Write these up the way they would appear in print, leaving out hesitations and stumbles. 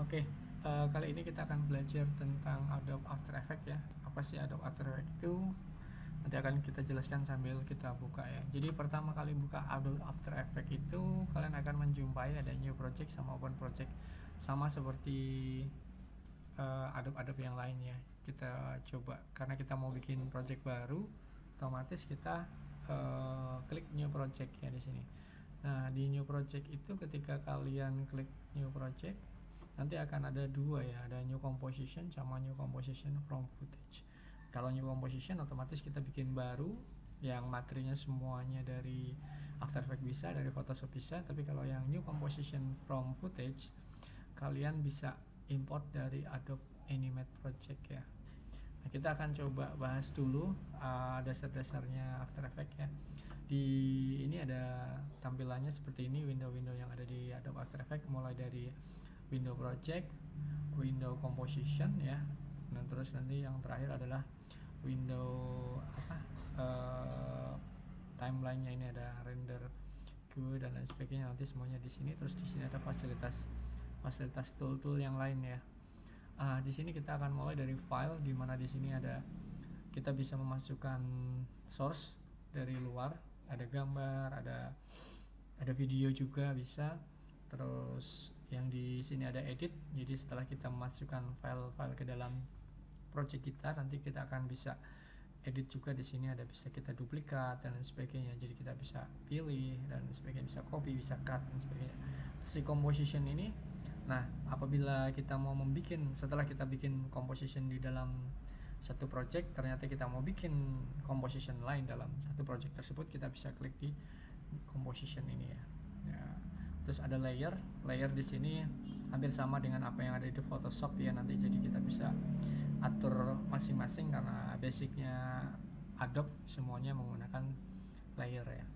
Oke, kali ini kita akan belajar tentang Adobe After Effects ya. Apa sih Adobe After Effects itu? Nanti akan kita jelaskan sambil kita buka ya. Jadi pertama kali buka Adobe After Effects itu kalian akan menjumpai ada new project sama open project, sama seperti Adobe yang lain ya. Kita coba karena kita mau bikin project baru, otomatis kita klik new project ya di sini. Nah, di new project itu ketika kalian klik new project, nanti akan ada dua ya, ada new composition sama new composition from footage. Kalau new composition otomatis kita bikin baru yang materinya semuanya dari After Effects bisa, dari Photoshop bisa. Tapi kalau yang new composition from footage, kalian bisa import dari Adobe Animate Project ya. Nah, kita akan coba bahas dulu dasar-dasarnya After Effects ya. Di ini ada tampilannya seperti ini, window-window yang ada di Adobe After Effects, mulai dari window project, window composition ya. Dan terus nanti yang terakhir adalah window timelinenya, ini ada render queue dan lain sebagainya, nanti semuanya di sini. Terus di sini ada fasilitas tool-tool yang lain ya. Di sini kita akan mulai dari file, di mana di sini ada kita bisa memasukkan source dari luar, ada gambar, ada video juga bisa. Terus yang di sini ada edit. Jadi setelah kita memasukkan file-file ke dalam project kita, nanti kita akan bisa edit juga. Di sini ada bisa kita duplikat dan lain sebagainya. Jadi kita bisa pilih dan sebagainya, bisa copy, bisa cut dan sebagainya. Terus di composition ini, nah apabila kita mau setelah kita bikin composition di dalam satu project, ternyata kita mau bikin composition lain dalam satu project tersebut, kita bisa klik di composition ini ya. Terus ada layer di sini hampir sama dengan apa yang ada di Photoshop ya nanti. Jadi kita bisa atur masing-masing karena basicnya Adobe semuanya menggunakan layer ya.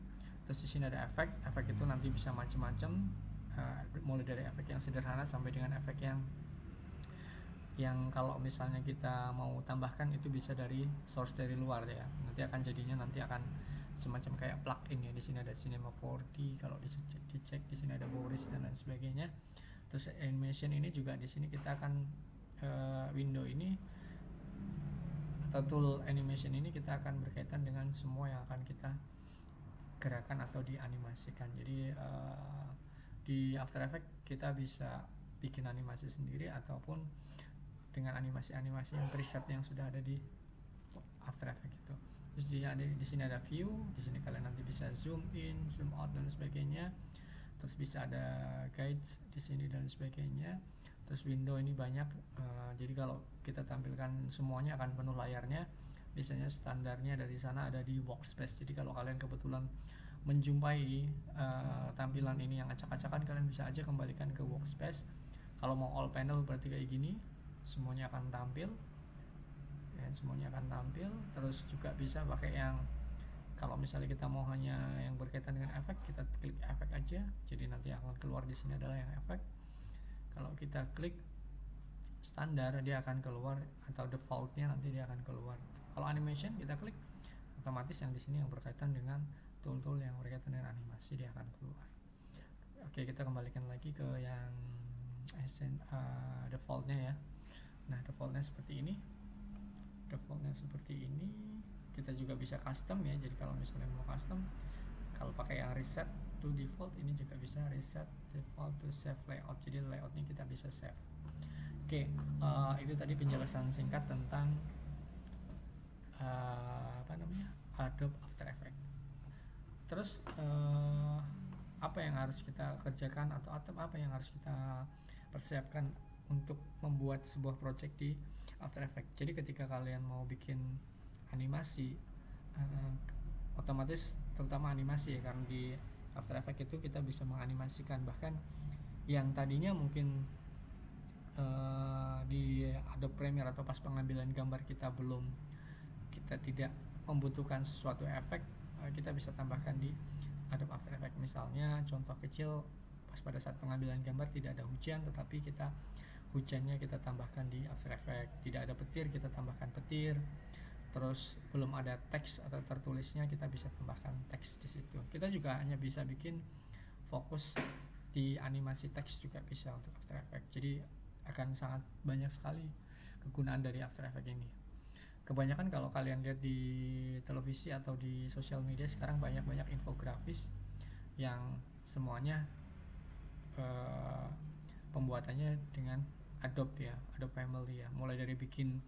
Terus di sini ada efek itu nanti bisa macam-macam, mulai dari efek yang sederhana sampai dengan efek yang kalau misalnya kita mau tambahkan itu bisa dari source dari luar ya. Nanti akan semacam kayak plugin ya. Di sini ada Cinema 4D, kalau dicek di sini ada Boris dan lain sebagainya. Terus animation ini juga di sini kita akan window ini atau tool animation ini kita akan berkaitan dengan semua yang akan kita gerakan atau dianimasikan. Jadi di After Effects kita bisa bikin animasi sendiri ataupun dengan animasi-animasi yang preset yang sudah ada di After Effects itu. Terus di sini ada view, di sini kalian nanti bisa zoom in, zoom out dan sebagainya. Terus bisa ada guides di sini dan sebagainya. Terus window ini banyak, jadi kalau kita tampilkan semuanya akan penuh layarnya. Biasanya standarnya dari sana ada di workspace. Jadi kalau kalian kebetulan menjumpai tampilan ini yang acak-acakan, kalian bisa aja kembalikan ke workspace. Kalau mau all panel berarti kayak gini, semuanya akan tampil ya, semuanya akan tampil. Terus juga bisa pakai yang kalau misalnya kita mau hanya yang berkaitan dengan efek, kita klik efek aja, jadi nanti akan keluar di sini adalah yang efek. Kalau kita klik standar, dia akan keluar, atau defaultnya nanti dia akan keluar. Kalau animation kita klik, otomatis yang di sini yang berkaitan dengan tool-tool yang berkaitan dengan animasi dia akan keluar. Oke, kita kembalikan lagi ke yang defaultnya ya. Nah, defaultnya seperti ini. Kita juga bisa custom ya. Jadi kalau misalnya mau custom, kalau pakai yang reset to default, ini juga bisa reset default to save layout. Jadi layoutnya kita bisa save. Oke, itu tadi penjelasan singkat tentang Adobe After Effects. Terus apa yang harus kita kerjakan atau apa yang harus kita persiapkan untuk membuat sebuah project di After Effects. Jadi ketika kalian mau bikin animasi, otomatis terutama animasi ya, karena di After Effects itu kita bisa menganimasikan bahkan yang tadinya mungkin di Adobe Premiere atau pas pengambilan gambar kita tidak membutuhkan sesuatu efek, kita bisa tambahkan di Adobe After Effects. Misalnya contoh kecil, pas pada saat pengambilan gambar tidak ada hujan, tetapi hujannya kita tambahkan di After Effects. Tidak ada petir, kita tambahkan petir. Terus belum ada teks atau tertulisnya, kita bisa tambahkan teks di situ. Kita juga hanya bisa bikin fokus di animasi teks juga bisa untuk After Effects. Jadi akan sangat banyak sekali kegunaan dari After Effects ini. Kebanyakan kalau kalian lihat di televisi atau di sosial media sekarang banyak infografis yang semuanya pembuatannya dengan Adobe ya, Adobe Family ya, mulai dari bikin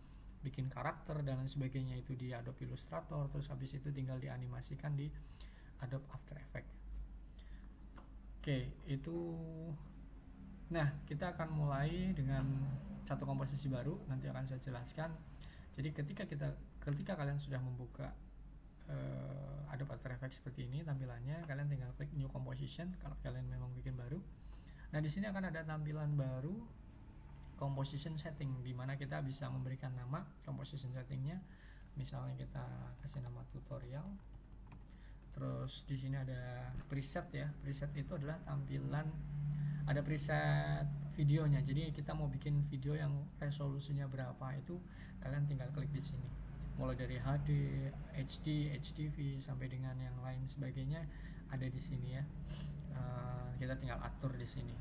karakter dan lain sebagainya itu di Adobe Illustrator, terus habis itu tinggal dianimasikan di Adobe After Effects. Oke, itu. Nah, kita akan mulai dengan satu komposisi baru, nanti akan saya jelaskan. Jadi ketika kalian sudah membuka Adobe After Effects seperti ini tampilannya, kalian tinggal klik New Composition kalau kalian memang bikin baru. Nah, di sini akan ada tampilan baru Composition Setting, di mana kita bisa memberikan nama Composition Settingnya. Misalnya kita kasih nama tutorial. Terus di sini ada preset ya. Preset itu adalah tampilan, ada preset videonya. Jadi kita mau bikin video yang resolusinya berapa itu kalian tinggal klik di sini. Mulai dari HD, HD, HDV sampai dengan yang lain sebagainya ada di sini ya. Kita tinggal atur di sini.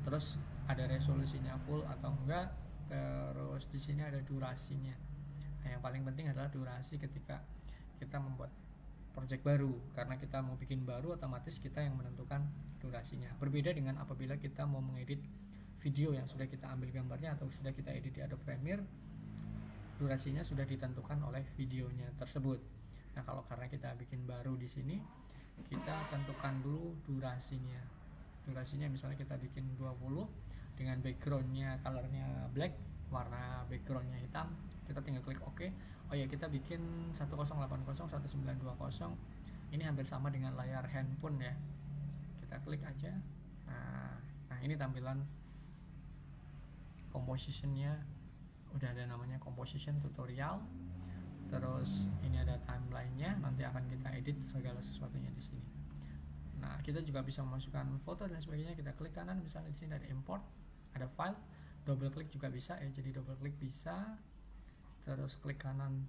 Terus ada resolusinya full atau enggak. Terus di sini ada durasinya. Nah, yang paling penting adalah durasi ketika kita membuat project baru, karena kita mau bikin baru otomatis kita yang menentukan durasinya. Berbeda dengan apabila kita mau mengedit video yang sudah kita ambil gambarnya atau sudah kita edit di Adobe Premiere, durasinya sudah ditentukan oleh videonya tersebut. Nah, kalau karena kita bikin baru di sini, kita tentukan dulu durasinya. Durasinya misalnya kita bikin 20 dengan backgroundnya colornya black, warna backgroundnya hitam, kita tinggal klik OK. Oh ya, kita bikin 1080 1920, ini hampir sama dengan layar handphone ya, kita klik aja. Nah ini tampilan compositionnya, udah ada namanya composition tutorial. Terus ini ada timelinenya, nanti akan kita edit segala sesuatunya di sini. Nah, kita juga bisa memasukkan foto dan sebagainya. Kita klik kanan, misalnya di sini ada import, ada file, double klik juga bisa ya. Jadi double klik bisa, terus klik kanan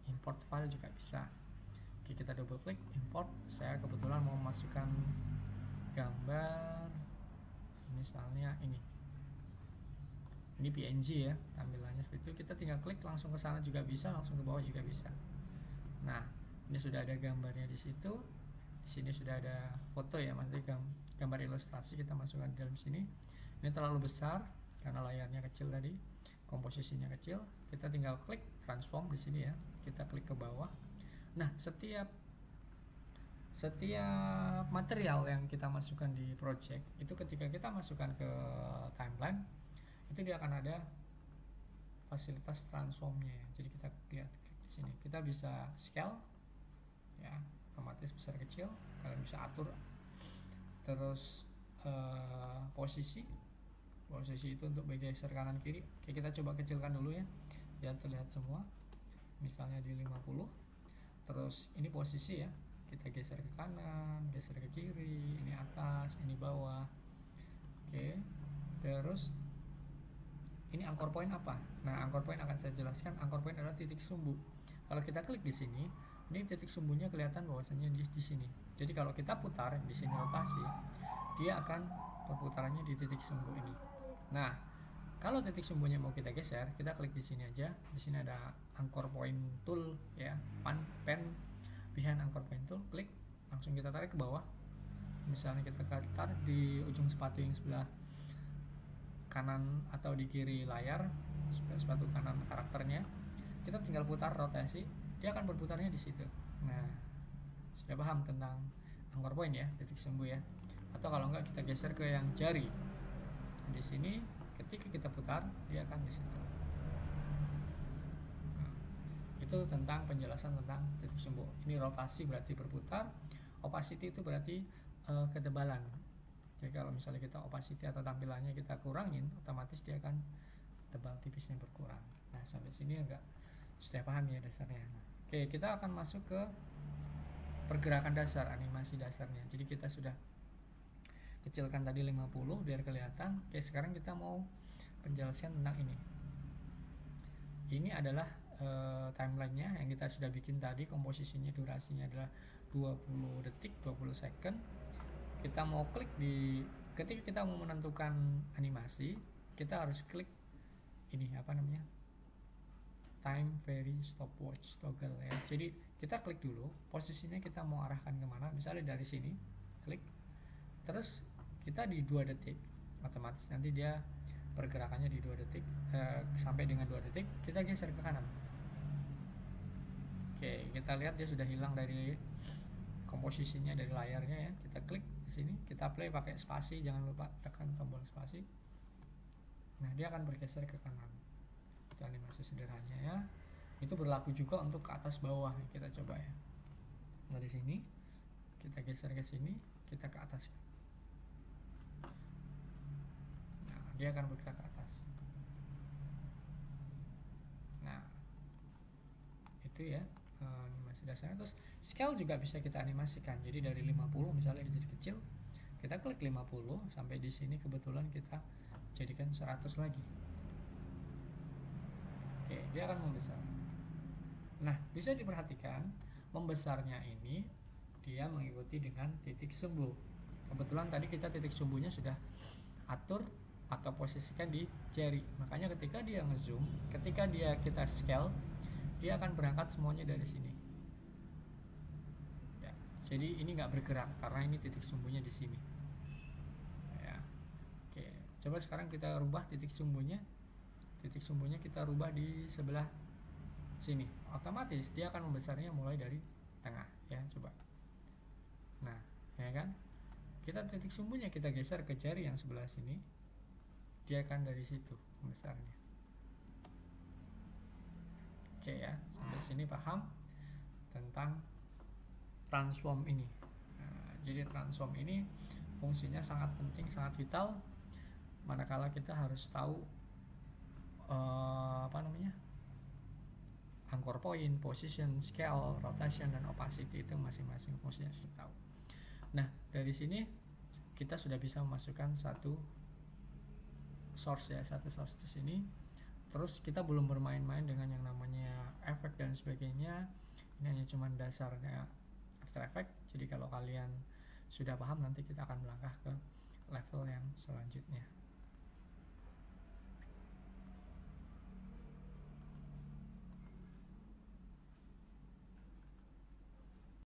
import file juga bisa. Oke, kita double klik import. Saya kebetulan mau memasukkan gambar, misalnya ini PNG ya, tampilannya seperti itu. Kita tinggal klik langsung ke sana juga bisa, langsung ke bawah juga bisa. Nah, ini sudah ada gambarnya di situ. Di sini sudah ada foto ya, maksudnya gambar ilustrasi kita masukkan di dalam sini. Ini terlalu besar karena layarnya kecil tadi, komposisinya kecil. Kita tinggal klik transform di sini ya. Kita klik ke bawah. Nah, setiap material yang kita masukkan di project itu ketika kita masukkan ke timeline, itu dia akan ada fasilitas transformnya ya. Jadi kita lihat di sini, kita bisa scale ya, otomatis besar kecil, kalian bisa atur. Terus posisi itu untuk bergeser kanan kiri. Oke, kita coba kecilkan dulu ya, biar terlihat semua. Misalnya di 50. Terus ini posisi ya, kita geser ke kanan, geser ke kiri, ini atas, ini bawah. Oke, terus ini anchor point apa? Nah, anchor point akan saya jelaskan. Anchor point adalah titik sumbu. Kalau kita klik di sini, ini titik sumbunya kelihatan bahwasanya di sini. Jadi kalau kita putar di sini rotasi, dia akan perputarannya di titik sumbu ini. Nah, kalau titik sumbunya mau kita geser, kita klik di sini aja. Di sini ada anchor point tool ya, pen behind anchor point tool, klik, langsung kita tarik ke bawah. Misalnya kita tarik di ujung sepatu yang sebelah kanan atau di kiri layar, sepatu kanan karakternya, kita tinggal putar rotasi, dia akan berputarnya di situ. Nah, sudah paham tentang anchor point ya, titik sumbu ya. Atau kalau enggak, kita geser ke yang jari. Di sini ketika kita putar, dia akan di situ. Nah, itu tentang penjelasan tentang titik sumbu. Ini rotasi berarti berputar, opacity itu berarti ketebalan. Jadi kalau misalnya kita opacity atau tampilannya kita kurangin, otomatis dia akan tebal tipisnya berkurang. Nah, sampai sini agak sudah paham ya dasarnya. Nah, oke, kita akan masuk ke pergerakan dasar, animasi dasarnya. Jadi kita sudah kecilkan tadi 50 biar kelihatan. Oke, sekarang kita mau penjelasan tentang ini. Ini adalah timelinenya yang kita sudah bikin tadi. Komposisinya, durasinya adalah 20 detik, 20 second. Kita mau klik di, ketika kita mau menentukan animasi, kita harus klik ini apa namanya, time vary stopwatch toggle ya. Jadi kita klik dulu posisinya kita mau arahkan kemana, misalnya dari sini klik, terus kita di 2 detik otomatis nanti dia pergerakannya di 2 detik sampai dengan 2 detik kita geser ke kanan. Oke, kita lihat dia sudah hilang dari komposisinya dari layarnya ya. Kita klik di sini, kita play pakai spasi, jangan lupa tekan tombol spasi. Nah, dia akan bergeser ke kanan. Itu animasi sederhananya ya. Itu berlaku juga untuk ke atas bawah. Kita coba ya. Dari sini kita geser ke sini, kita ke atas. Nah, dia akan bergerak ke atas. Nah, itu ya animasi dasarnya. Terus scale juga bisa kita animasikan. Jadi dari 50 misalnya jadi kecil, kita klik 50 sampai di sini kebetulan kita jadikan 100 lagi. Oke, dia akan membesar. Nah, bisa diperhatikan membesarnya ini dia mengikuti dengan titik sumbu. Kebetulan tadi kita titik sumbunya sudah atur atau posisikan di jari. Makanya ketika dia ngezoom, ketika kita scale, dia akan berangkat semuanya dari sini. Ya, jadi ini nggak bergerak karena ini titik sumbunya di sini. Ya. Oke, coba sekarang kita rubah titik sumbunya. Titik sumbunya kita rubah di sebelah sini. Otomatis dia akan membesarnya mulai dari tengah. Ya, coba. Nah, ya kan? Kita titik sumbunya kita geser ke jari yang sebelah sini, dia akan dari situ membesarnya. Oke ya, sampai sini paham tentang transform ini. Nah, jadi transform ini fungsinya sangat penting, sangat vital, manakala kita harus tahu anchor point, position, scale, rotation, dan opacity itu masing-masing fungsinya sudah tahu. Nah, dari sini kita sudah bisa memasukkan satu source ya, satu source di sini. Terus kita belum bermain-main dengan yang namanya efek dan sebagainya. Ini hanya cuma dasarnya After Effects. Jadi kalau kalian sudah paham, nanti kita akan melangkah ke level yang selanjutnya.